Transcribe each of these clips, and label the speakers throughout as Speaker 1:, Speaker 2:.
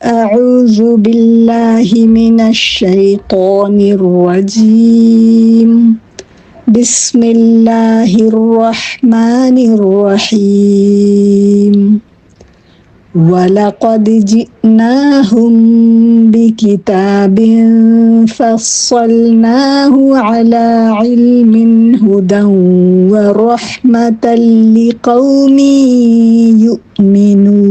Speaker 1: أعوذ بالله من الشيطان الرجيم بسم الله الرحمن الرحيم وَلَقَدْ جِئْنَاهُمْ بِكِتَابٍ فَصَّلْنَاهُ عَلَى عِلْمٍ هُدًى وَرَحْمَةً لِقَوْمٍ يُؤْمِنُونَ۔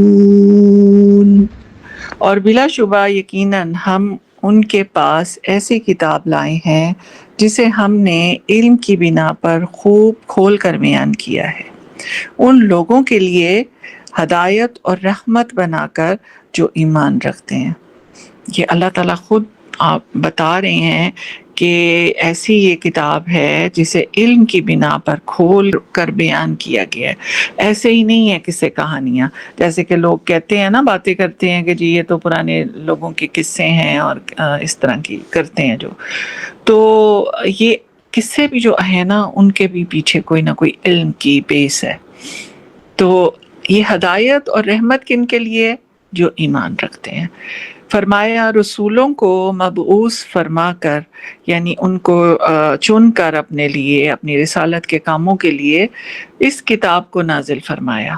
Speaker 2: اور بلا شبہ یقیناً ہم ان کے پاس ایسی کتاب لائے ہیں جسے ہم نے علم کی بنا پر خوب کھول کر بیان کیا ہے، ان لوگوں کے لیے ہدایت اور رحمت بنا کر جو ایمان رکھتے ہیں۔ یہ اللہ تعالیٰ خود آپ بتا رہے ہیں کہ ایسی یہ کتاب ہے جسے علم کی بنا پر کھول کر بیان کیا گیا ہے، ایسے ہی نہیں ہے قصے کہانیاں جیسے کہ لوگ کہتے ہیں نا، باتیں کرتے ہیں کہ جی یہ تو پرانے لوگوں کے قصے ہیں اور اس طرح کی کرتے ہیں جو، تو یہ قصے بھی جو ہیں نا ان کے بھی پیچھے کوئی نہ کوئی علم کی بیس ہے۔ تو یہ ہدایت اور رحمت کن کے لیے؟ جو ایمان رکھتے ہیں۔ فرمایا رسولوں کو مبعوث فرما کر، یعنی ان کو چن کر اپنے لیے، اپنی رسالت کے کاموں کے لیے اس کتاب کو نازل فرمایا۔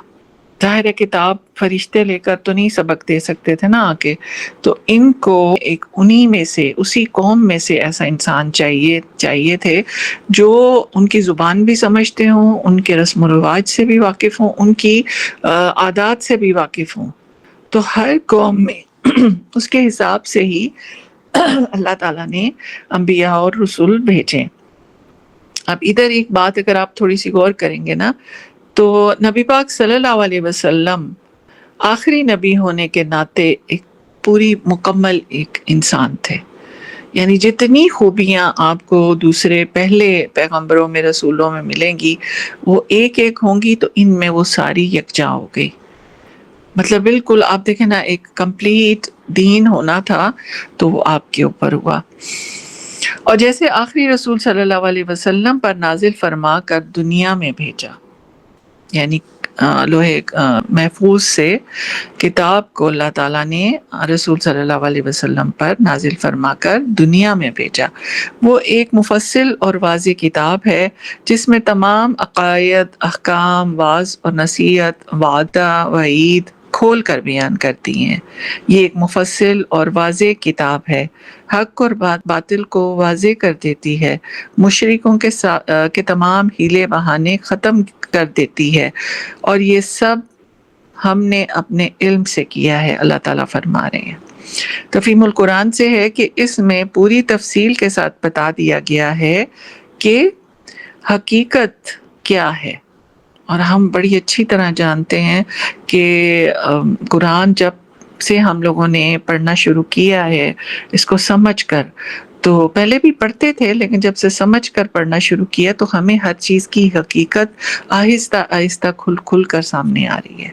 Speaker 2: ظاہر ہے کتاب فرشتے لے کر تو نہیں سبق دے سکتے تھے نا آکے، تو ان کو ایک انہی میں سے، اسی قوم میں سے ایسا انسان چاہیے تھے جو ان کی زبان بھی سمجھتے ہوں، ان کے رسم و رواج سے بھی واقف ہوں، ان کی عادات سے بھی واقف ہوں۔ تو ہر قوم میں اس کے حساب سے ہی اللہ تعالیٰ نے انبیاء اور رسول بھیجے۔ اب ادھر ایک بات اگر آپ تھوڑی سی غور کریں گے نا، تو نبی پاک صلی اللہ علیہ وسلم آخری نبی ہونے کے ناطے ایک پوری مکمل ایک انسان تھے، یعنی جتنی خوبیاں آپ کو دوسرے پہلے پیغمبروں میں، رسولوں میں ملیں گی، وہ ایک ایک ہوں گی تو ان میں وہ ساری یکجا ہو گئی۔ مطلب بالکل آپ دیکھیں نا، ایک کمپلیٹ دین ہونا تھا تو وہ آپ کے اوپر ہوا۔ اور جیسے آخری رسول صلی اللہ علیہ وسلم پر نازل فرما کر دنیا میں بھیجا، یعنی لوہے محفوظ سے کتاب کو اللہ تعالیٰ نے رسول صلی اللہ علیہ وسلم پر نازل فرما کر دنیا میں بھیجا۔ وہ ایک مفصل اور واضح کتاب ہے جس میں تمام عقائد، احکام، وعظ اور نصیحت، وعدہ، وعید کھول کر بیان کرتی ہیں۔ یہ ایک مفصل اور واضح کتاب ہے، حق اور باطل کو واضح کر دیتی ہے، مشرکوں کے تمام ہیلے بہانے ختم کر دیتی ہے، اور یہ سب ہم نے اپنے علم سے کیا ہے، اللہ تعالیٰ فرما رہے ہیں۔ تفہیم القرآن سے ہے کہ اس میں پوری تفصیل کے ساتھ بتا دیا گیا ہے کہ حقیقت کیا ہے، اور ہم بڑی اچھی طرح جانتے ہیں کہ قرآن جب سے ہم لوگوں نے پڑھنا شروع کیا ہے اس کو سمجھ کر، تو پہلے بھی پڑھتے تھے لیکن جب سے سمجھ کر پڑھنا شروع کیا تو ہمیں ہر چیز کی حقیقت آہستہ آہستہ کھل کر سامنے آ رہی ہے۔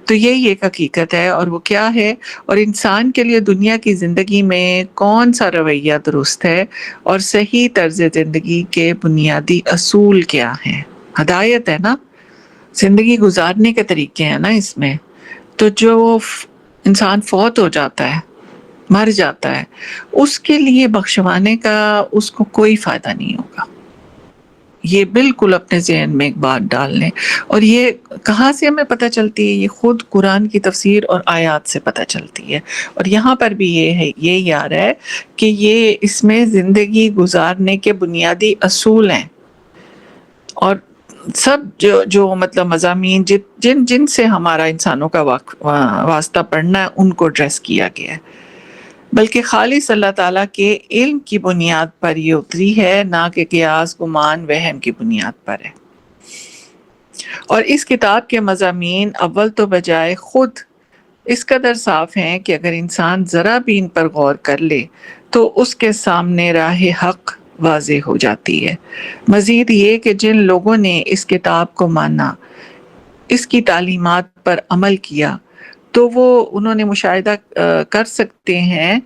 Speaker 2: تو یہی ایک حقیقت ہے، اور وہ کیا ہے، اور انسان کے لیے دنیا کی زندگی میں کون سا رویہ درست ہے اور صحیح طرز زندگی کے بنیادی اصول کیا ہیں۔ ہدایت ہے نا، زندگی گزارنے کے طریقے ہیں نا اس میں۔ تو جو انسان فوت ہو جاتا ہے، مر جاتا ہے، اس کے لیے بخشوانے کا اس کو کوئی فائدہ نہیں ہوگا۔ یہ بالکل اپنے ذہن میں ایک بات ڈال لیں۔ اور یہ کہاں سے ہمیں پتہ چلتی ہے؟ یہ خود قرآن کی تفسیر اور آیات سے پتہ چلتی ہے۔ اور یہاں پر بھی یہی آ رہا ہے کہ یہ اس میں زندگی گزارنے کے بنیادی اصول ہیں، اور سب جو مطلب مضامین جن سے ہمارا انسانوں کا واسطہ پڑھنا ہے ان کو ایڈریس کیا گیا ہے، بلکہ خالص اللہ تعالیٰ کے علم کی بنیاد پر یہ اتری ہے، نہ کہ قیاس، گمان، وہم کی بنیاد پر ہے۔ اور اس کتاب کے مضامین اول تو بجائے خود اس قدر صاف ہیں کہ اگر انسان ذرا بھی ان پر غور کر لے تو اس کے سامنے راہ حق واضح ہو جاتی ہے۔ مزید یہ کہ جن لوگوں نے اس کتاب کو مانا، اس کی تعلیمات پر عمل کیا، تو انہوں نے مشاہدہ کر سکتے ہیں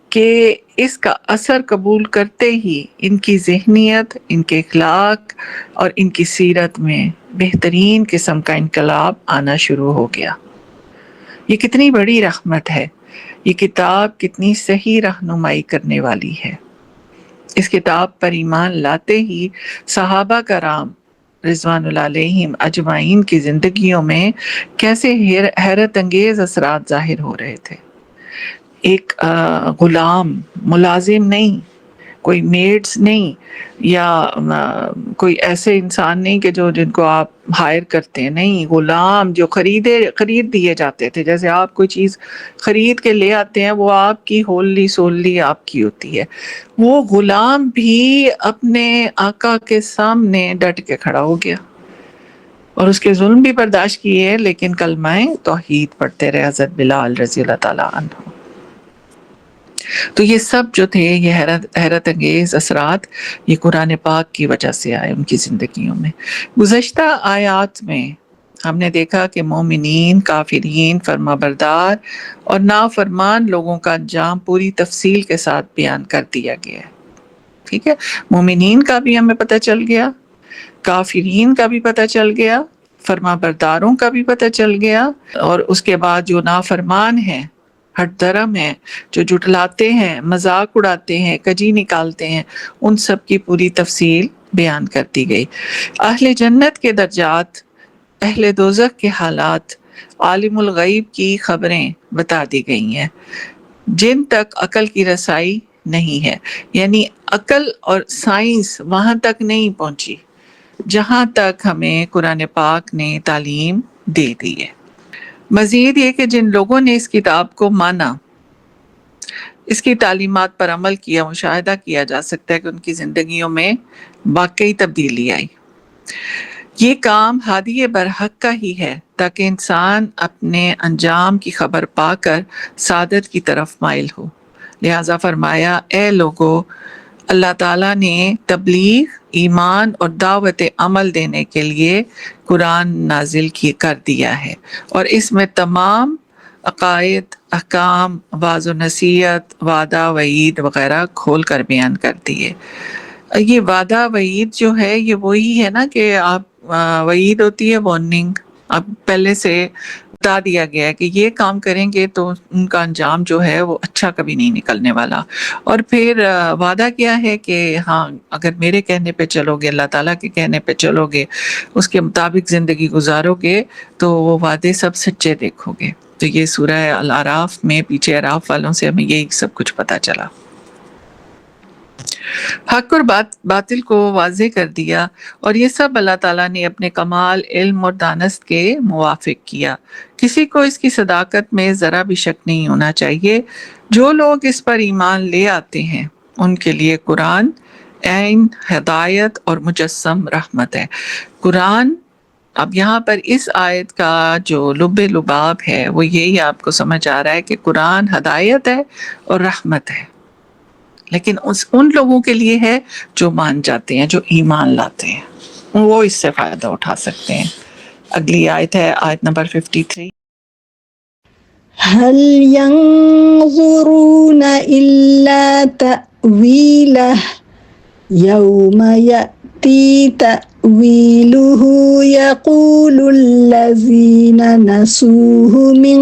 Speaker 2: کہ اس کا اثر قبول کرتے ہی ان کی ذہنیت، ان کے اخلاق اور ان کی سیرت میں بہترین قسم کا انقلاب آنا شروع ہو گیا۔ یہ کتنی بڑی رحمت ہے یہ کتاب کتنی صحیح رہنمائی کرنے والی ہے۔ اس کتاب پر ایمان لاتے ہی صحابہ کرام رضوان اللہ علیہم اجمعین کی زندگیوں میں کیسے حیرت انگیز اثرات ظاہر ہو رہے تھے۔ ایک غلام، ملازم نہیں، کوئی میڈس نہیں، یا کوئی ایسے انسان نہیں کہ جن کو آپ ہائر کرتے ہیں، نہیں، غلام جو خرید دیے جاتے تھے، جیسے آپ کوئی چیز خرید کے لے آتے ہیں، وہ آپ کی ہوللی سوللی آپ کی ہوتی ہے۔ وہ غلام بھی اپنے آقا کے سامنے ڈٹ کے کھڑا ہو گیا اور اس کے ظلم بھی برداشت کیے، لیکن کلمہ توحید پڑھتے رہے حضرت بلال رضی اللہ تعالیٰ عنہ۔ تو یہ سب جو تھے، یہ حیرت انگیز اثرات، یہ قرآن پاک کی وجہ سے آئے ان کی زندگیوں میں۔ گزشتہ آیات میں ہم نے دیکھا کہ مومنین، کافرین، فرما بردار اور نافرمان لوگوں کا انجام پوری تفصیل کے ساتھ بیان کر دیا گیا ہے۔ ٹھیک ہے، مومنین کا بھی ہمیں پتہ چل گیا، کافرین کا بھی پتہ چل گیا، فرما برداروں کا بھی پتہ چل گیا، اور اس کے بعد جو نافرمان ہیں، ہٹ درم ہیں، جو جھٹلاتے ہیں، مذاق اڑاتے ہیں، کجی نکالتے ہیں، ان سب کی پوری تفصیل بیان کر دی گئی۔ اہل جنت کے درجات، اہل دوزخ کے حالات، عالم الغیب کی خبریں بتا دی گئی ہیں، جن تک عقل کی رسائی نہیں ہے، یعنی عقل اور سائنس وہاں تک نہیں پہنچی جہاں تک ہمیں قرآن پاک نے تعلیم دے دی ہے۔ مزید یہ کہ جن لوگوں نے اس کتاب کو مانا، اس کی تعلیمات پر عمل کیا، مشاہدہ کیا جا سکتا ہے کہ ان کی زندگیوں میں واقعی تبدیلی آئی۔ یہ کام ہادی برحق کا ہی ہے تاکہ انسان اپنے انجام کی خبر پا کر سعادت کی طرف مائل ہو۔ لہٰذا فرمایا، اے لوگو، اللہ تعالیٰ نے تبلیغ، ایمان اور دعوت عمل دینے کے لیے قرآن نازل کر دیا ہے، اور اس میں تمام عقائد، احکام، واعظ و نصیحت، وعدہ، وعید وغیرہ کھول کر بیان کر دیے۔ یہ وعدہ وعید جو ہے، یہ وہی ہے نا کہ آپ وعید ہوتی ہے وارننگ، اب پہلے سے بتا دیا گیا ہے کہ یہ کام کریں گے تو ان کا انجام جو ہے وہ اچھا کبھی نہیں نکلنے والا۔ اور پھر وعدہ کیا ہے کہ ہاں، اگر میرے کہنے پہ چلو گے، اللہ تعالیٰ کے کہنے پہ چلو گے، اس کے مطابق زندگی گزارو گے، تو وہ وعدے سب سچے دیکھو گے۔ تو یہ سورہ الاعراف میں پیچھے اعراف والوں سے ہمیں یہی سب کچھ پتا چلا۔ حق اور باطل کو واضح کر دیا، اور یہ سب اللہ تعالیٰ نے اپنے کمال علم اور دانست کے موافق کیا۔ کسی کو اس کی صداقت میں ذرا بھی شک نہیں ہونا چاہیے۔ جو لوگ اس پر ایمان لے آتے ہیں ان کے لیے قرآن عین ہدایت اور مجسم رحمت ہے۔ قرآن، اب یہاں پر اس آیت کا جو لب لباب ہے وہ یہی آپ کو سمجھ آ رہا ہے کہ قرآن ہدایت ہے اور رحمت ہے، لیکن ان لوگوں کے لیے ہے جو مان جاتے ہیں، جو ایمان لاتے ہیں، وہ اس سے فائدہ اٹھا سکتے ہیں۔ اگلی آیت ہے آیت نمبر 53۔
Speaker 1: هل ينظرون إلا تأويله يوم يأتي تأويله يقول الذين نسوه من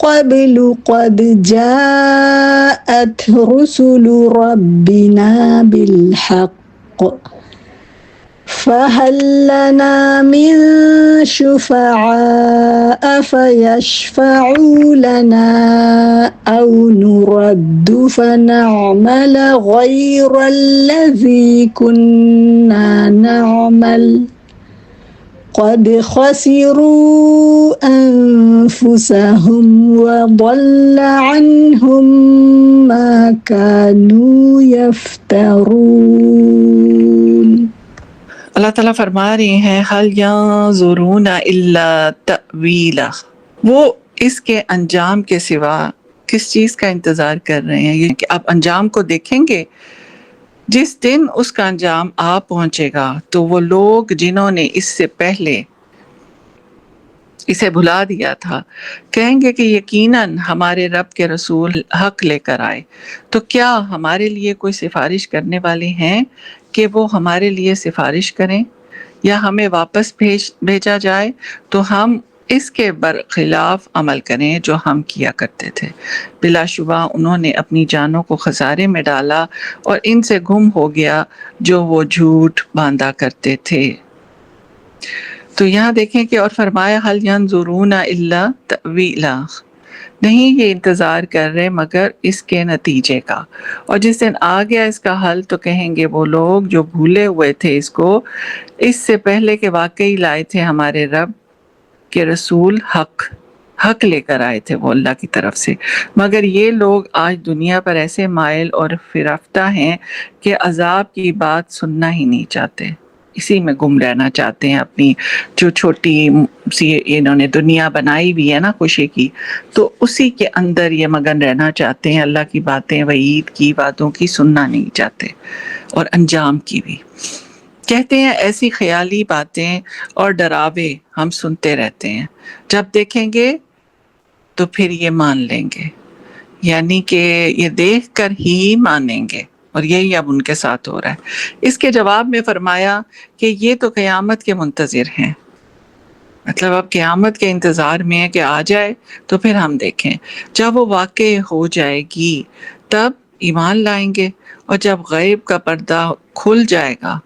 Speaker 1: قبل قد جاءت رسل ربنا بالحق فهل لنا من شفعاء فيشفعوا لنا أو نرد فنعمل غير الذي كنا نعمل قد خسروا أنفسهم وضل عنهم ما كانوا يفترون۔
Speaker 2: اللہ تعالیٰ فرما رہے ہیں، حل ینظرون الا تأویلہ، وہ اس کے انجام کے سوا کس چیز کا انتظار کر رہے ہیں؟ یہ کہ آپ انجام کو دیکھیں گے، جس دن اس کا انجام آ پہنچے گا تو وہ لوگ جنہوں نے اس سے پہلے اسے بھلا دیا تھا کہیں گے کہ یقیناً ہمارے رب کے رسول حق لے کر آئے، تو کیا ہمارے لیے کوئی سفارش کرنے والے ہیں کہ وہ ہمارے لیے سفارش کریں، یا ہمیں واپس بھیجا جائے تو ہم اس کے برخلاف عمل کریں جو ہم کیا کرتے تھے۔ بلا شبہ انہوں نے اپنی جانوں کو خسارے میں ڈالا اور ان سے گم ہو گیا جو وہ جھوٹ باندھا کرتے تھے۔ تو یہاں دیکھیں کہ اور فرمایا حل ینظرون الا تأویلہ، نہیں یہ انتظار کر رہے مگر اس کے نتیجے کا، اور جس دن آ گیا اس کا حل تو کہیں گے وہ لوگ جو بھولے ہوئے تھے اس کو، اس سے پہلے کہ واقعی لائے تھے ہمارے رب کے رسول حق لے کر آئے تھے وہ اللہ کی طرف سے، مگر یہ لوگ آج دنیا پر ایسے مائل اور فرفتہ ہیں کہ عذاب کی بات سننا ہی نہیں چاہتے، اسی میں گم رہنا چاہتے ہیں، اپنی جو چھوٹی سی انہوں نے دنیا بنائی بھی ہے نا خوشی کی، تو اسی کے اندر یہ مگن رہنا چاہتے ہیں، اللہ کی باتیں وعید کی باتوں کی سننا نہیں چاہتے، اور انجام کی بھی۔ کہتے ہیں ایسی خیالی باتیں اور ڈراوے ہم سنتے رہتے ہیں، جب دیکھیں گے تو پھر یہ مان لیں گے، یعنی کہ یہ دیکھ کر ہی مانیں گے، اور یہی اب ان کے ساتھ ہو رہا ہے۔ اس کے جواب میں فرمایا کہ یہ تو قیامت کے منتظر ہیں، مطلب اب قیامت کے انتظار میں ہے کہ آ جائے تو پھر ہم دیکھیں، جب وہ واقع ہو جائے گی تب ایمان لائیں گے، اور جب غیب کا پردہ کھل جائے گا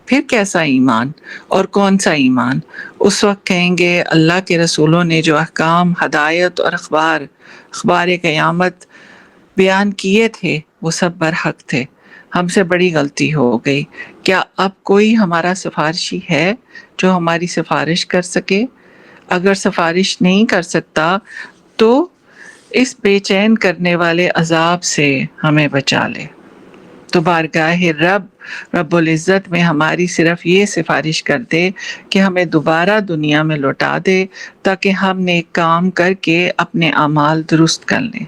Speaker 2: پھر کیسا ایمان اور کون سا ایمان؟ اس وقت کہیں گے اللہ کے رسولوں نے جو احکام، ہدایت اور اخبار قیامت بیان کیے تھے وہ سب برحق تھے، ہم سے بڑی غلطی ہو گئی، کیا اب کوئی ہمارا سفارشی ہے جو ہماری سفارش کر سکے؟ اگر سفارش نہیں کر سکتا تو اس بے چین کرنے والے عذاب سے ہمیں بچا لے۔ تو بارگاہ رب العزت میں ہماری صرف یہ سفارش کر دے کہ ہمیں دوبارہ دنیا میں لوٹا دے تاکہ ہم نیک کام کر کے اپنے اعمال درست کر لیں۔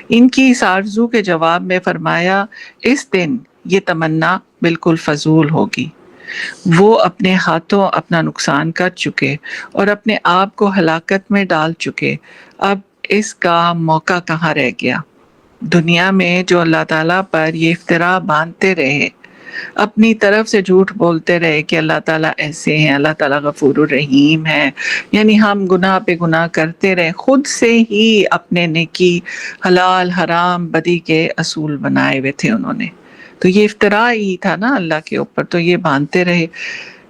Speaker 2: ان کی اس آرزو کے جواب میں فرمایا اس دن یہ تمنا بالکل فضول ہوگی، وہ اپنے ہاتھوں اپنا نقصان کر چکے اور اپنے آپ کو ہلاکت میں ڈال چکے، اب اس کا موقع کہاں رہ گیا؟ دنیا میں جو اللہ تعالیٰ پر یہ افتراء باندھتے رہے، اپنی طرف سے جھوٹ بولتے رہے کہ اللہ تعالیٰ ایسے ہیں، اللہ تعالیٰ غفور الرحیم ہے، یعنی ہم گناہ پہ گناہ کرتے رہے، خود سے ہی اپنے نیکی حلال حرام بدی کے اصول بنائے ہوئے تھے انہوں نے، تو یہ افتراء ہی تھا نا اللہ کے اوپر، تو یہ باندھتے رہے۔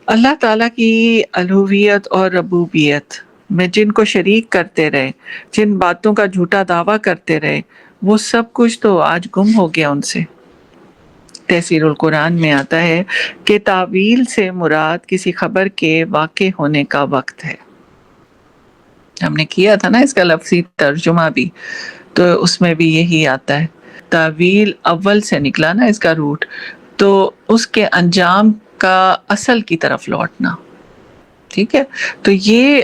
Speaker 2: اللہ تعالیٰ کی الوہیت اور ربوبیت میں جن کو شریک کرتے رہے، جن باتوں کا جھوٹا دعویٰ کرتے رہے، وہ سب کچھ تو آج گم ہو گیا ان سے۔ تفسیر القرآن میں آتا ہے کہ تعویل سے مراد کسی خبر کے واقع ہونے کا وقت ہے، ہم نے کیا تھا نا اس کا لفظی ترجمہ بھی، تو اس میں بھی یہی آتا ہے، تعویل اول سے نکلا نا اس کا روٹ، تو اس کے انجام کا اصل کی طرف لوٹنا، ٹھیک ہے؟ تو یہ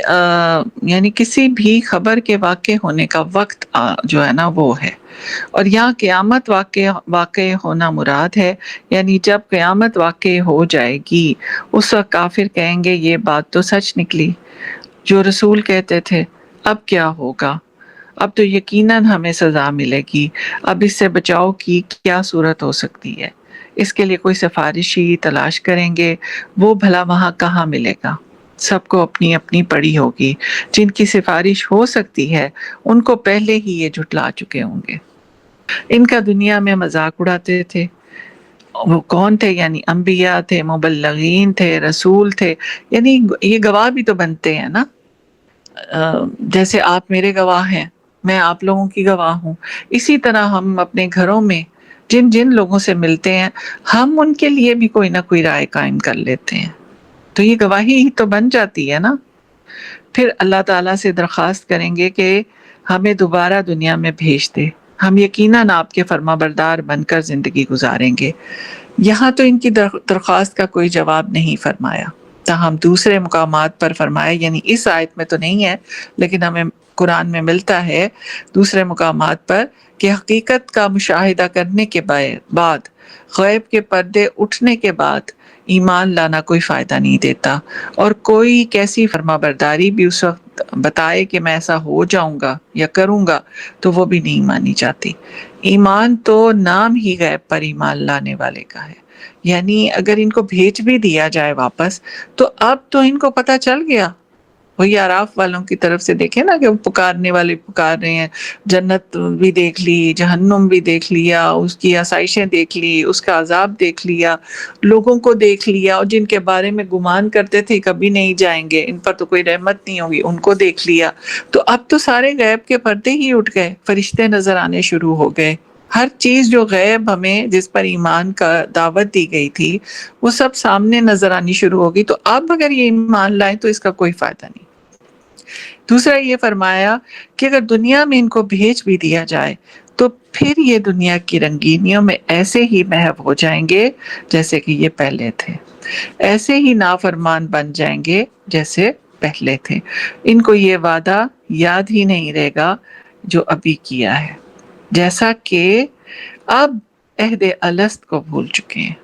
Speaker 2: یعنی کسی بھی خبر کے واقع ہونے کا وقت جو ہے نا وہ ہے، اور یہاں قیامت واقع ہونا مراد ہے، یعنی جب قیامت واقع ہو جائے گی اس وقت کافر کہیں گے یہ بات تو سچ نکلی جو رسول کہتے تھے، اب کیا ہوگا؟ اب تو یقیناً ہمیں سزا ملے گی، اب اس سے بچاؤ کی کیا صورت ہو سکتی ہے؟ اس کے لیے کوئی سفارشی تلاش کریں گے، وہ بھلا وہاں کہاں ملے گا؟ سب کو اپنی اپنی پڑی ہوگی، جن کی سفارش ہو سکتی ہے ان کو پہلے ہی یہ جھٹلا چکے ہوں گے۔ ان کا دنیا میں مذاق اڑاتے تھے، وہ کون تھے؟ یعنی انبیاء تھے، مبلغین تھے، رسول تھے، یعنی یہ گواہ بھی تو بنتے ہیں نا، جیسے آپ میرے گواہ ہیں، میں آپ لوگوں کی گواہ ہوں، اسی طرح ہم اپنے گھروں میں جن جن لوگوں سے ملتے ہیں ہم ان کے لیے بھی کوئی نہ کوئی رائے قائم کر لیتے ہیں، تو یہ گواہی ہی تو بن جاتی ہے نا۔ پھر اللہ تعالیٰ سے درخواست کریں گے کہ ہمیں دوبارہ دنیا میں بھیج دے، ہم یقیناً آپ کے فرما بردار بن کر زندگی گزاریں گے۔ یہاں تو ان کی درخواست کا کوئی جواب نہیں فرمایا، تاہم دوسرے مقامات پر فرمایا، یعنی اس آیت میں تو نہیں ہے لیکن ہمیں قرآن میں ملتا ہے دوسرے مقامات پر کہ حقیقت کا مشاہدہ کرنے کے بعد، غیب کے پردے اٹھنے کے بعد ایمان لانا کوئی فائدہ نہیں دیتا، اور کوئی کیسی فرما برداری بھی اس وقت بتائے کہ میں ایسا ہو جاؤں گا یا کروں گا تو وہ بھی نہیں مانی جاتی۔ ایمان تو نام ہی غیب پر ایمان لانے والے کا ہے، یعنی اگر ان کو بھیج بھی دیا جائے واپس تو اب تو ان کو پتہ چل گیا وہی آراف والوں کی طرف سے دیکھیں نا کہ وہ پکارنے والے پکار رہے ہیں، جنت بھی دیکھ لی، جہنم بھی دیکھ لیا، اس کی آسائشیں دیکھ لی، اس کا عذاب دیکھ لیا، لوگوں کو دیکھ لیا، اور جن کے بارے میں گمان کرتے تھے کبھی نہیں جائیں گے، ان پر تو کوئی رحمت نہیں ہوگی، ان کو دیکھ لیا۔ تو اب تو سارے غیب کے پردے ہی اٹھ گئے، فرشتے نظر آنے شروع ہو گئے، ہر چیز جو غیب ہمیں جس پر ایمان کا دعوت دی گئی تھی وہ سب سامنے نظر آنی شروع ہوگی۔ تو اب اگر یہ ایمان لائیں تو اس کا کوئی فائدہ نہیں۔ دوسرا یہ فرمایا کہ اگر دنیا میں ان کو بھیج بھی دیا جائے تو پھر یہ دنیا کی رنگینیوں میں ایسے ہی محو ہو جائیں گے جیسے کہ یہ پہلے تھے، ایسے ہی نافرمان بن جائیں گے جیسے پہلے تھے، ان کو یہ وعدہ یاد ہی نہیں رہے گا جو ابھی کیا ہے، جیسا کہ اب عہد الست کو بھول چکے ہیں۔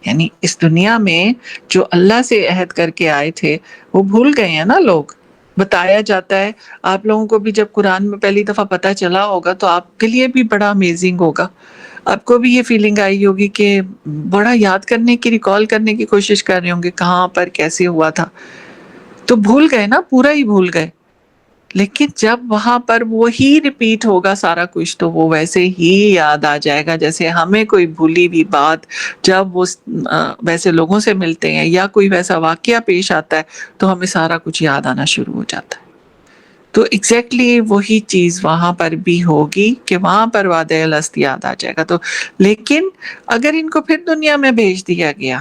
Speaker 2: یعنی اس دنیا میں جو اللہ سے عہد کر کے آئے تھے وہ بھول گئے ہیں نا لوگ۔ بتایا جاتا ہے، آپ لوگوں کو بھی جب قرآن میں پہلی دفعہ پتہ چلا ہوگا تو آپ کے لیے بھی بڑا امیزنگ ہوگا، آپ کو بھی یہ فیلنگ آئی ہوگی کہ بڑا یاد کرنے کی، ریکال کرنے کی کوشش کر رہے ہوں گے کہاں پر کیسے ہوا تھا، تو بھول گئے نا، پورا ہی بھول گئے۔ لیکن جب وہاں پر وہی ریپیٹ ہوگا سارا کچھ تو وہ ویسے ہی یاد آ جائے گا جیسے ہمیں کوئی بھولی ہوئی بات جب وہ ویسے لوگوں سے ملتے ہیں یا کوئی ویسا واقعہ پیش آتا ہے تو ہمیں سارا کچھ یاد آنا شروع ہو جاتا ہے۔ تو ایگزیکٹلی وہی چیز وہاں پر بھی ہوگی کہ وہاں پر وعدہ الست یاد آ جائے گا۔ تو لیکن اگر ان کو پھر دنیا میں بھیج دیا گیا،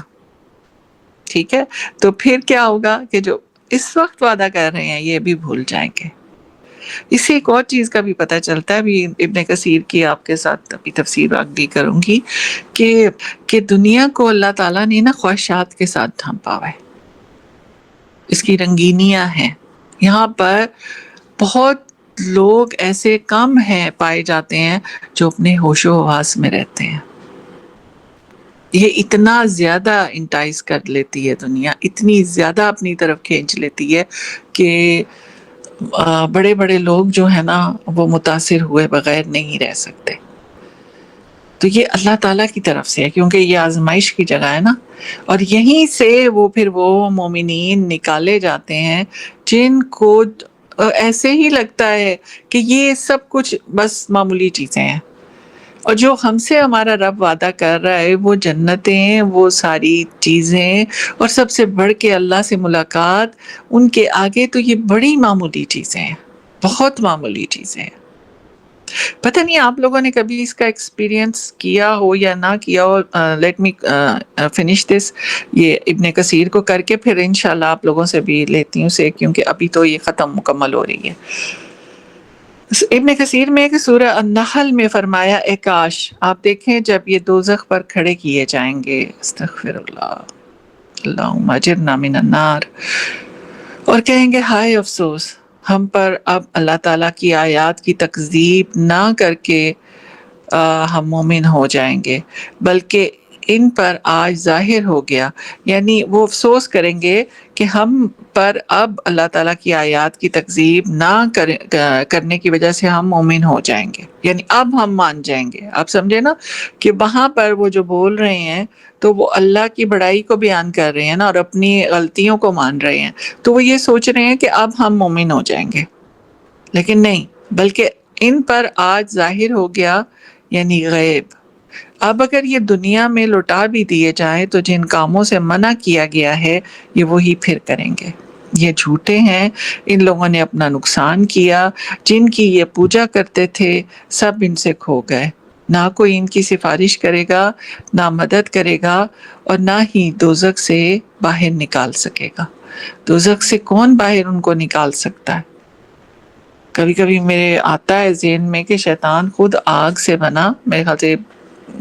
Speaker 2: ٹھیک ہے، تو پھر کیا ہوگا کہ جو اس وقت وعدہ کر رہے ہیں یہ بھی بھول جائیں گے۔ اس سے ایک اور چیز کا بھی پتہ چلتا ہے، ابھی ابن کثیر کی آپ کے ساتھ ابھی تفسیر آگے کروں گی، کہ دنیا کو اللہ تعالیٰ نے نا خواہشات کے ساتھ ڈھانپا ہوا ہے، اس کی رنگینیاں ہیں۔ یہاں پر بہت لوگ ایسے کم ہیں پائے جاتے ہیں جو اپنے ہوش و حواس میں رہتے ہیں۔ یہ اتنا زیادہ انٹائز کر لیتی ہے دنیا، اتنی زیادہ اپنی طرف کھینچ لیتی ہے کہ بڑے بڑے لوگ جو ہیں نا وہ متاثر ہوئے بغیر نہیں رہ سکتے۔ تو یہ اللہ تعالیٰ کی طرف سے ہے کیونکہ یہ آزمائش کی جگہ ہے نا، اور یہیں سے پھر وہ مومنین نکالے جاتے ہیں جن کو ایسے ہی لگتا ہے کہ یہ سب کچھ بس معمولی چیزیں ہیں، اور جو ہم سے ہمارا رب وعدہ کر رہا ہے وہ جنتیں، وہ ساری چیزیں، اور سب سے بڑھ کے اللہ سے ملاقات، ان کے آگے تو یہ بڑی معمولی چیزیں ہیں، بہت معمولی چیزیں ہیں۔ پتہ نہیں آپ لوگوں نے کبھی اس کا ایکسپیرینس کیا ہو یا نہ کیا ہو۔ لیٹ می فنش دس، یہ ابن کثیر کو کر کے پھر انشاءاللہ آپ لوگوں سے بھی لیتی ہوں سے، کیونکہ ابھی تو یہ ختم مکمل ہو رہی ہے۔ ابن کثیر میں کہ سورہ النحل میں فرمایا، اے کاش آپ دیکھیں جب یہ دوزخ پر کھڑے کیے جائیں گے، استغفر اللہ، اللہم اجرنا من النار، اور کہیں گے ہائے افسوس ہم پر، اب اللہ تعالیٰ کی آیات کی تکذیب نہ کر کے ہم مومن ہو جائیں گے، بلکہ ان پر آج ظاہر ہو گیا، یعنی وہ افسوس کریں گے کہ ہم پر اب اللہ تعالیٰ کی آیات کی تکذیب نہ کرنے کی وجہ سے ہم مومن ہو جائیں گے، یعنی اب ہم مان جائیں گے۔ آپ سمجھے نا کہ وہاں پر وہ جو بول رہے ہیں تو وہ اللہ کی بڑائی کو بیان کر رہے ہیں نا، اور اپنی غلطیوں کو مان رہے ہیں، تو وہ یہ سوچ رہے ہیں کہ اب ہم مومن ہو جائیں گے، لیکن نہیں، بلکہ ان پر آج ظاہر ہو گیا، یعنی غیب۔ اب اگر یہ دنیا میں لوٹا بھی دیے جائیں تو جن کاموں سے منع کیا گیا ہے یہ وہی پھر کریں گے۔ یہ جھوٹے ہیں، ان لوگوں نے اپنا نقصان کیا، جن کی یہ پوجا کرتے تھے سب ان سے کھو گئے، نہ کوئی ان کی سفارش کرے گا، نہ مدد کرے گا، اور نہ ہی دوزخ سے باہر نکال سکے گا۔ دوزخ سے کون باہر ان کو نکال سکتا ہے؟ کبھی کبھی میرے آتا ہے ذہن میں کہ شیطان خود آگ سے بنا، میرے خیال سے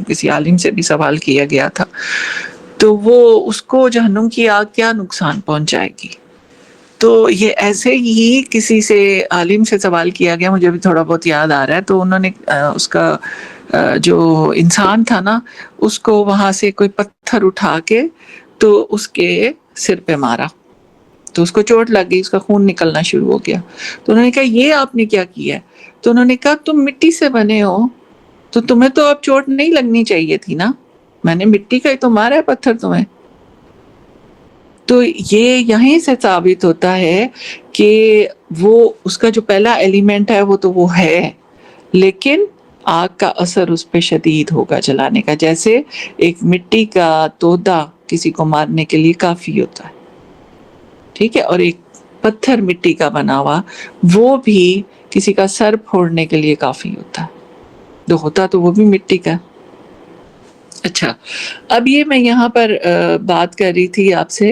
Speaker 2: کسی عالم سے بھی سوال کیا گیا تھا، تو وہ اس کو جہنم کی آگ کیا نقصان پہنچائے گی؟ تو یہ ایسے ہی کسی سے عالم سے سوال کیا گیا، مجھے بھی تھوڑا بہت یاد آ رہا ہے، تو انہوں نے اس کا جو انسان تھا نا اس کو وہاں سے کوئی پتھر اٹھا کے تو اس کے سر پہ مارا، تو اس کو چوٹ لگ گئی، اس کا خون نکلنا شروع ہو گیا۔ تو انہوں نے کہا یہ آپ نے کیا کیا ہے؟ تو انہوں نے کہا تم مٹی سے بنے ہو تو تمہیں تو اب چوٹ نہیں لگنی چاہیے تھی نا، میں نے مٹی کا ہی تو مارا ہے پتھر تمہیں۔ تو یہ یہیں سے ثابت ہوتا ہے کہ وہ اس کا جو پہلا ایلیمنٹ ہے وہ تو وہ ہے، لیکن آگ کا اثر اس پہ شدید ہوگا جلانے کا، جیسے ایک مٹی کا تودا کسی کو مارنے کے لیے کافی ہوتا ہے، ٹھیک ہے، اور ایک پتھر مٹی کا بنا ہوا وہ بھی کسی کا سر پھوڑنے کے لیے کافی ہوتا ہے، جو ہوتا تو وہ بھی مٹی کا۔ اچھا، اب یہ میں یہاں پر بات کر رہی تھی آپ سے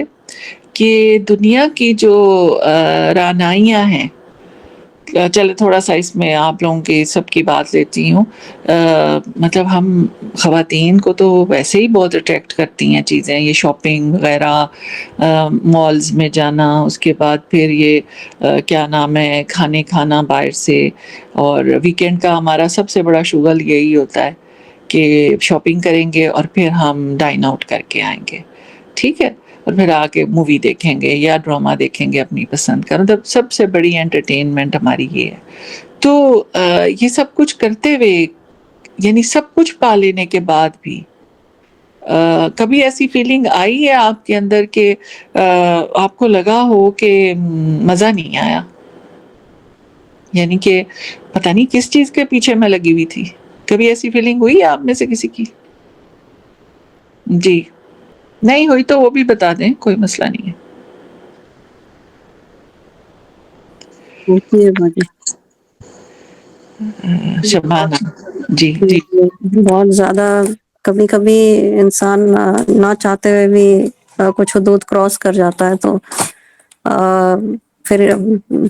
Speaker 2: کہ دنیا کی جو رعنائیاں ہیں، چلے تھوڑا سا اس میں آپ لوگوں کی سب کی بات لیتی ہوں، مطلب ہم خواتین کو تو ویسے ہی بہت اٹریکٹ کرتی ہیں چیزیں، یہ شاپنگ وغیرہ، مالز میں جانا، اس کے بعد پھر یہ کیا نام ہے، کھانے کھانا باہر سے، اور ویکینڈ کا ہمارا سب سے بڑا شغل یہی ہوتا ہے کہ شاپنگ کریں گے اور پھر ہم ڈائن آؤٹ کر کے آئیں گے، ٹھیک ہے، اور پھر آ کے مووی دیکھیں گے یا ڈرامہ دیکھیں گے اپنی پسند کا، مطلب سب سے بڑی انٹرٹینمنٹ ہماری یہ ہے۔ تو یہ سب کچھ کرتے ہوئے، یعنی سب کچھ پا لینے کے بعد بھی کبھی ایسی فیلنگ آئی ہے آپ کے اندر کہ آپ کو لگا ہو کہ مزہ نہیں آیا، یعنی کہ پتہ نہیں کس چیز کے پیچھے میں لگی ہوئی تھی؟ کبھی ایسی فیلنگ ہوئی ہے آپ میں سے کسی کی؟ جی، نہیں ہوئی تو وہ بھی بتا دیں، کوئی مسئلہ نہیں ہے۔
Speaker 3: ہوتی ہے باجی،
Speaker 2: شبانہ جی جی
Speaker 3: بہت زیادہ، کبھی کبھی انسان نہ چاہتے ہوئے بھی کچھ حدود کراس کر جاتا ہے، تو پھر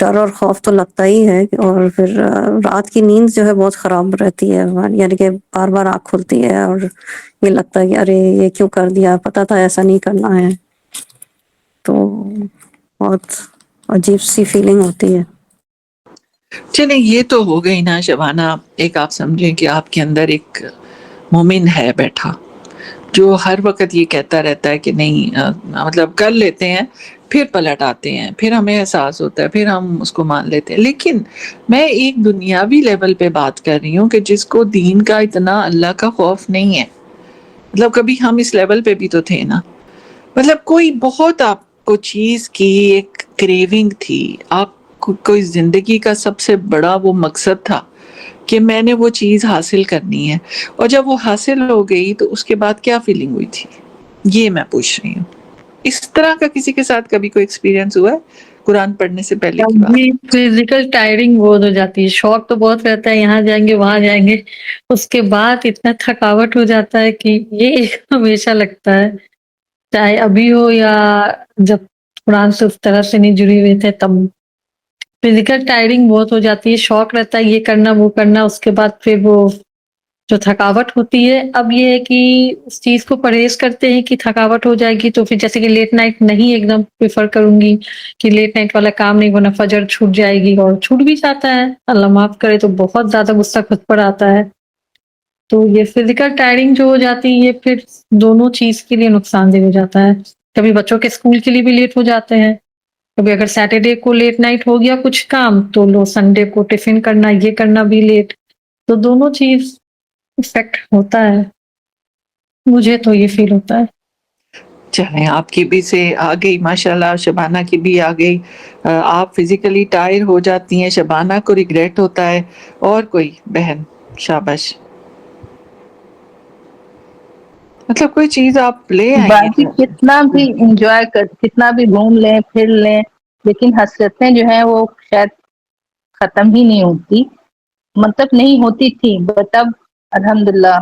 Speaker 3: ڈر اور خوف تو لگتا ہی ہے، اور پھر رات کی نیند جو ہے بہت خراب رہتی ہے، یعنی کہ بار بار آنکھ کھلتی ہے اور یہ لگتا ہے کہ ارے یہ کیوں کر دیا، پتا تھا ایسا نہیں کرنا ہے، تو بہت عجیب سی فیلنگ ہوتی ہے۔
Speaker 2: چلیں، یہ تو ہو گئی نا شبانہ، ایک آپ سمجھیں کہ آپ کے اندر ایک مومن ہے بیٹھا جو ہر وقت یہ کہتا رہتا ہے کہ نہیں، مطلب کر لیتے ہیں پھر پلٹ آتے ہیں، پھر ہمیں احساس ہوتا ہے، پھر ہم اس کو مان لیتے ہیں۔ لیکن میں ایک دنیاوی لیول پہ بات کر رہی ہوں کہ جس کو دین کا اتنا، اللہ کا خوف نہیں ہے، مطلب کبھی ہم اس لیول پہ بھی تو تھے نا، مطلب کوئی بہت آپ کو چیز کی ایک کریونگ تھی، آپ کو کوئی زندگی کا سب سے بڑا وہ مقصد تھا کہ میں نے وہ چیز حاصل کرنی ہے، اور جب وہ حاصل ہو گئی تو اس کے بعد کیا فیلنگ ہوئی تھی، یہ میں پوچھ رہی ہوں۔ اس طرح کا کسی کے ساتھ کبھی کوئی ایکسپیرینس ہوا ہے قرآن پڑھنے سے پہلے کی بات؟
Speaker 4: جی، فزیکل ٹائرنگ بہت ہو جاتی ہے، شوق تو بہت رہتا ہے یہاں جائیں گے وہاں جائیں گے، اس کے بعد اتنا تھکاوٹ ہو جاتا ہے کہ یہ ہمیشہ لگتا ہے، چاہے ابھی ہو یا جب قرآن سے اس طرح سے نہیں جڑی ہوئے تھے تب۔ فزیکل ٹائرنگ بہت ہو جاتی ہے، شوق رہتا ہے یہ کرنا وہ کرنا، اس کے بعد پھر وہ جو تھکاوٹ ہوتی ہے، اب یہ ہے کہ اس چیز کو پرہیز کرتے ہیں کہ تھکاوٹ ہو جائے گی تو پھر جیسے کہ لیٹ نائٹ نہیں ایک دم پریفر کروں گی کہ لیٹ نائٹ والا کام نہیں، ورنہ فجر چھوٹ جائے گی، اور چھوٹ بھی جاتا ہے، اللہ معاف کرے تو بہت زیادہ غصہ خود پر آتا ہے۔ تو یہ فزیکل ٹائرنگ جو ہو جاتی ہے یہ پھر دونوں چیز کے لیے نقصان دہ ہو جاتا ہے، کبھی بچوں کے اسکول کے لیے بھی لیٹ ہو جاتے ہیں، کبھی اگر سیٹرڈے کو لیٹ نائٹ ہو گیا کچھ کام تو لو سنڈے کو ٹفن کرنا یہ کرنا بھی لیٹ، تو دونوں چیز افیکٹ ہوتا ہے، مجھے تو یہ فیل ہوتا ہے۔
Speaker 2: چلیں، آپ کی بھی سے آ گئی ماشاءاللہ، شبانہ کی بھی آ گئی، آپ فزیکلی ٹائر ہو جاتی ہیں، شبانہ کو ریگریٹ ہوتا ہے، اور کوئی بہن؟ شاباش، مطلب کوئی چیز آپ لے آئی
Speaker 5: باقی
Speaker 2: ہیں۔
Speaker 5: کتنا بھی انجوائے کر، کتنا بھی گھوم لیں پھر لیں، لیکن حسرتیں جو ہیں وہ شاید ختم ہی نہیں ہوتی، مطلب نہیں ہوتی تھی، بٹ اب الحمدللہ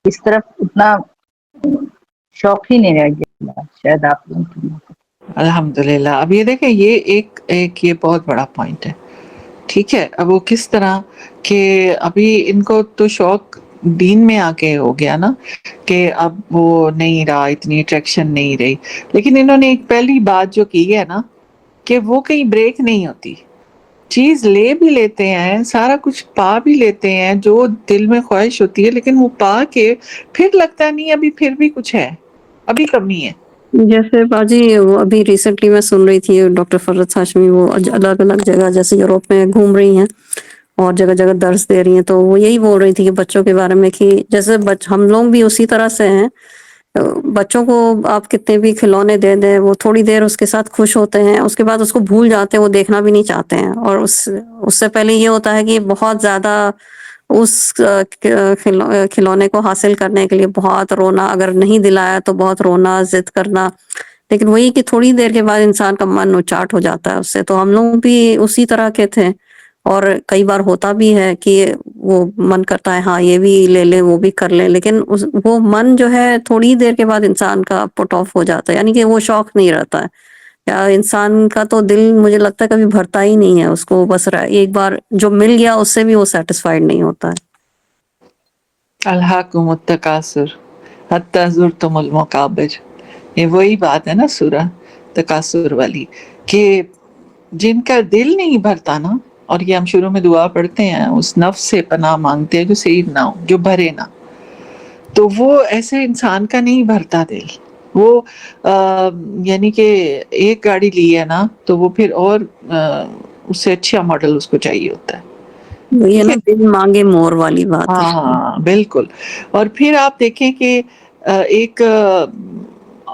Speaker 5: اس طرف اتنا شوق ہی نہیں رہ گیا شاید آپ لوگوں کے لیے۔
Speaker 2: الحمدللہ، اب یہ دیکھیں، یہ ایک یہ بہت بڑا پوائنٹ ہے، ٹھیک ہے، اب وہ کس طرح کہ ابھی ان کو تو شوق دین میں آ کے ہو گیا نا، کہ اب وہ نہیں رہا، اتنی اٹریکشن نہیں رہی، لیکن انہوں نے ایک پہلی بات جو کی ہے نا کہ وہ کہیں بریک نہیں ہوتی، چیز لے بھی لیتے ہیں، سارا کچھ پا بھی لیتے ہیں جو دل میں خواہش ہوتی ہے، لیکن وہ پا کے پھر لگتا نہیں ابھی پھر بھی کچھ ہے، ابھی کمی ہے۔
Speaker 3: جیسے باجی وہ ابھی ریسنٹلی میں سن رہی تھی ڈاکٹر فرت ہاشمی، وہ الگ الگ جگہ جیسے یوروپ میں گھوم رہی ہیں اور جگہ جگہ درس دے رہی ہیں، تو وہ یہی بول رہی تھی کہ بچوں کے بارے میں کہ جیسے ہم لوگ بھی اسی طرح سے ہیں بچوں کو آپ کتنے بھی کھلونے دے دیں، وہ تھوڑی دیر اس کے ساتھ خوش ہوتے ہیں، اس کے بعد اس کو بھول جاتے ہیں، وہ دیکھنا بھی نہیں چاہتے ہیں. اور اس سے پہلے یہ ہوتا ہے کہ بہت زیادہ اس کھلونے کو حاصل کرنے کے لیے بہت رونا، اگر نہیں دلایا تو بہت رونا، ضد کرنا. لیکن وہی کہ تھوڑی دیر کے بعد انسان کا من اچاٹ ہو جاتا ہے اس سے. تو ہم لوگ بھی اسی طرح کے تھے، اور کئی بار ہوتا بھی ہے کہ وہ من کرتا ہے ہاں یہ بھی لے لیں وہ بھی کر لیں، لیکن وہ من جو ہے تھوڑی دیر کے بعد انسان کا پٹ آف ہو جاتا ہے، یعنی کہ وہ شوق نہیں رہتا ہے. یا انسان کا تو دل مجھے لگتا ہے کبھی بھرتا ہی نہیں ہے، اس کو بس ایک بار جو مل گیا اس سے بھی وہ سیٹسفائیڈ نہیں ہوتا ہے.
Speaker 2: الہاکم التکاثر حتی زرتم المقابر، یہ وہی بات ہے نا سورہ تکاثر والی، کہ جن کا دل نہیں بھرتا نا، اور یہ ہم شروع میں دعا پڑھتے ہیں، اس نفس سے پناہ مانگتے ہیں جو سیر نہ ہو، جو بھرے نہ، تو وہ ایسے انسان کا نہیں بھرتا دل. وہ یعنی کہ ایک گاڑی لی ہے نا تو وہ پھر اور اس سے اچھا ماڈل اس کو چاہیے ہوتا ہے.
Speaker 3: یہ
Speaker 2: ٹھیک
Speaker 3: نا
Speaker 2: ہے،
Speaker 3: دل مانگے مور والی بات ہے.
Speaker 2: ہاں بالکل. اور پھر آپ دیکھیں کہ ایک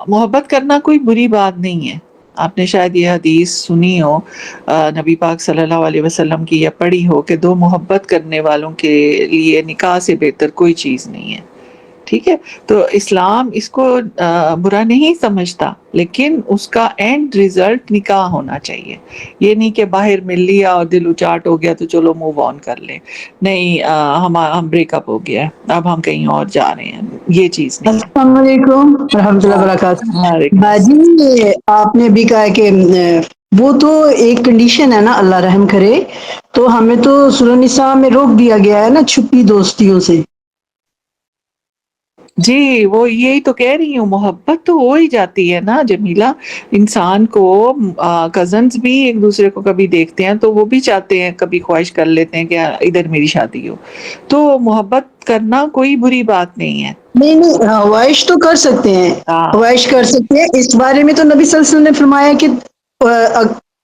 Speaker 2: محبت کرنا کوئی بری بات نہیں ہے. آپ نے شاید یہ حدیث سنی ہو نبی پاک صلی اللہ علیہ وسلم کی، یا پڑھی ہو کہ دو محبت کرنے والوں کے لیے نکاح سے بہتر کوئی چیز نہیں ہے. ٹھیک ہے، تو اسلام اس کو برا نہیں سمجھتا، لیکن اس کا اینڈ ریزلٹ نکاح ہونا چاہیے. یہ نہیں کہ باہر مل لیا اور دل اچاٹ ہو گیا تو چلو موو آن کر لیں. نہیں، ہم بریک اپ ہو گیا، اب ہم کہیں اور جا رہے ہیں، یہ چیز نہیں ہے.
Speaker 1: السلام علیکم ورحمۃ اللہ وبرکاتہ.
Speaker 2: وعلیکم
Speaker 1: باجی
Speaker 2: السلام.
Speaker 1: آپ نے بھی کہا کہ وہ تو ایک کنڈیشن ہے نا، اللہ رحم کرے. تو ہمیں تو سورہ نساء میں روک دیا گیا ہے نا چھپی دوستیوں سے.
Speaker 2: جی وہ یہی تو کہہ رہی ہوں، محبت تو ہو ہی جاتی ہے نا جمیلہ. انسان کو کزنز بھی ایک دوسرے کو کبھی دیکھتے ہیں تو وہ بھی چاہتے ہیں، کبھی خواہش کر لیتے ہیں کہ ادھر میری شادی ہو. تو محبت کرنا کوئی بری بات نہیں ہے.
Speaker 1: نہیں نہیں، خواہش تو کر سکتے ہیں،
Speaker 2: ہاں
Speaker 1: خواہش کر سکتے ہیں. اس بارے میں تو نبی صلی اللہ علیہ وسلم نے فرمایا کہ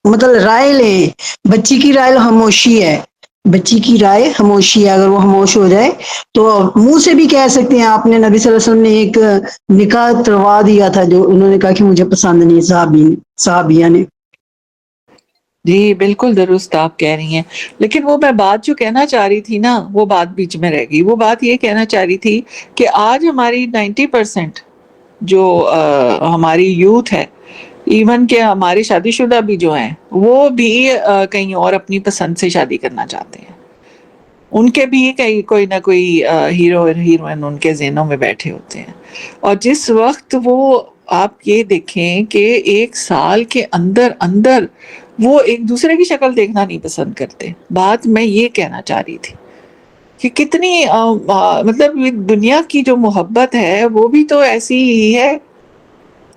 Speaker 1: مطلب رائے لیں. بچی کی رائے خاموشی ہے، بچی کی رائے خاموشی ہے. اگر وہ خاموش ہو جائے تو منہ سے بھی کہہ سکتے ہیں. آپ نے نبی صلی اللہ علیہ وسلم نے ایک نکاح کروا دیا تھا، جو انہوں نے کہا کہ مجھے پسند نہیں، صحابیہ نے.
Speaker 2: جی بالکل درست آپ کہہ رہی ہیں. لیکن وہ میں بات جو کہنا چاہ رہی تھی نا، وہ بات بیچ میں رہ گئی. وہ بات یہ کہنا چاہ رہی تھی کہ آج ہماری 90% جو ہماری یوتھ ہے، ایون کہ ہمارے شادی شدہ بھی جو ہیں، وہ بھی کہیں اور اپنی پسند سے شادی کرنا چاہتے ہیں. ان کے بھی کہیں کوئی نہ کوئی ہیرو اور ہیروئن ان کے ذہنوں میں بیٹھے ہوتے ہیں. اور جس وقت وہ، آپ یہ دیکھیں کہ ایک سال کے اندر اندر وہ ایک دوسرے کی شکل دیکھنا نہیں پسند کرتے. بات میں یہ کہنا چاہ رہی تھی کہ کتنی مطلب دنیا کی جو محبت ہے وہ بھی تو ایسی ہی ہے.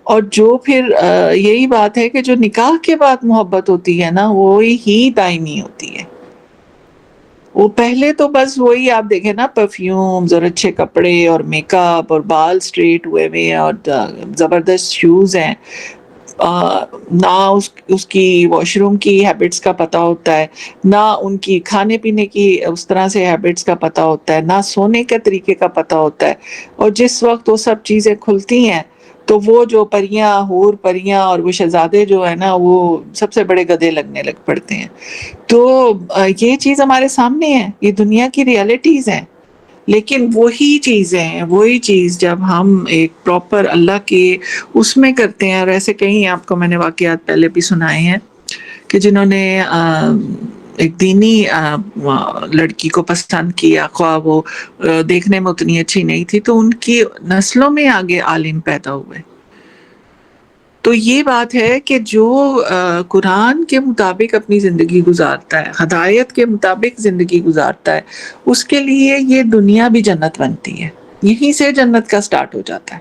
Speaker 2: اور جو پھر یہی بات ہے کہ جو نکاح کے بعد محبت ہوتی ہے نا، وہی ہی دائمی ہوتی ہے. وہ پہلے تو بس وہی آپ دیکھیں نا، پرفیومز اور اچھے کپڑے اور میک اپ اور بال اسٹریٹ ہوئے ہوئے اور زبردست شوز ہیں. نہ اس کی واش روم کی ہیبٹس کا پتہ ہوتا ہے، نہ ان کی کھانے پینے کی اس طرح سے ہیبٹس کا پتہ ہوتا ہے، نہ سونے کے طریقے کا پتہ ہوتا ہے. اور جس وقت وہ سب چیزیں کھلتی ہیں تو وہ جو پریاں، حور پریاں اور وہ شہزادے جو ہے نا، وہ سب سے بڑے گدھے لگنے لگ پڑتے ہیں. تو یہ چیز ہمارے سامنے ہے، یہ دنیا کی ریالٹیز ہیں. لیکن وہی چیز جب ہم ایک پراپر اللہ کے اس میں کرتے ہیں، اور ایسے کہیں آپ کو میں نے واقعات پہلے بھی سنائے ہیں کہ جنہوں نے ایک دینی لڑکی کو پسند کیا، خواہ وہ دیکھنے میں اتنی اچھی نہیں تھی، تو ان کی نسلوں میں آگے عالم پیدا ہوئے. تو یہ بات ہے کہ جو قرآن کے مطابق اپنی زندگی گزارتا ہے، ہدایت کے مطابق زندگی گزارتا ہے، اس کے لیے یہ دنیا بھی جنت بنتی ہے. یہیں سے جنت کا سٹارٹ ہو جاتا ہے.